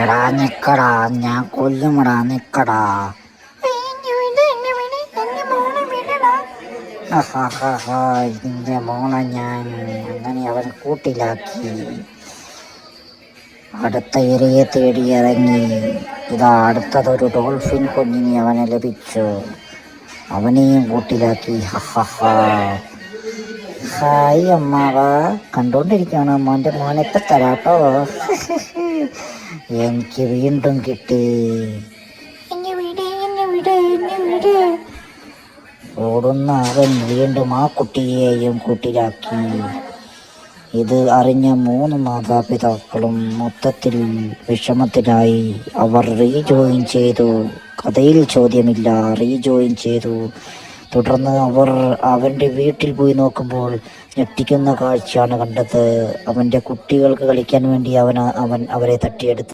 എടാ നിക്കടാ, ഞാൻ കൊല്ലുമടാ, നിക്കടാ. ഇതിന്റെ മോളെ ഞാൻ അങ്ങനെ അവൻ കൂട്ടിലാക്കി. അടുത്ത ഇരയെ തേടി ഇറങ്ങി. ഇതാ അടുത്തതൊരു ഡോൾഫിൻ കുഞ്ഞിനെ അവനെ ലഭിച്ചു. അവനെയും കൂട്ടിലാക്കി. ഹായ് അമ്മാവ, കണ്ടോണ്ടിരിക്കുകയാണ് മോൻ്റെ മോനെ ഇപ്പം തരാട്ടോ. എനിക്ക് വീണ്ടും കിട്ടി. എന്നെ വിട്. ഓടുന്ന അവൻ വീണ്ടും ആ കുട്ടിയെയും കൂട്ടിലാക്കി. ഇത് അറിഞ്ഞ 3 മാതാപിതാക്കളും മൊത്തത്തിൽ വിഷമത്തിലായി. അവർ റീജോയിൻ ചെയ്തു. കഥയിൽ ചോദ്യമില്ല, റീജോയിൻ ചെയ്തു. തുടർന്ന് അവർ അവൻ്റെ വീട്ടിൽ പോയി നോക്കുമ്പോൾ ഞെട്ടിക്കുന്ന കാഴ്ചയാണ് കണ്ടത്. അവൻ്റെ കുട്ടികൾക്ക് കളിക്കാൻ വേണ്ടി അവൻ അവരെ തട്ടിയെടുത്തു.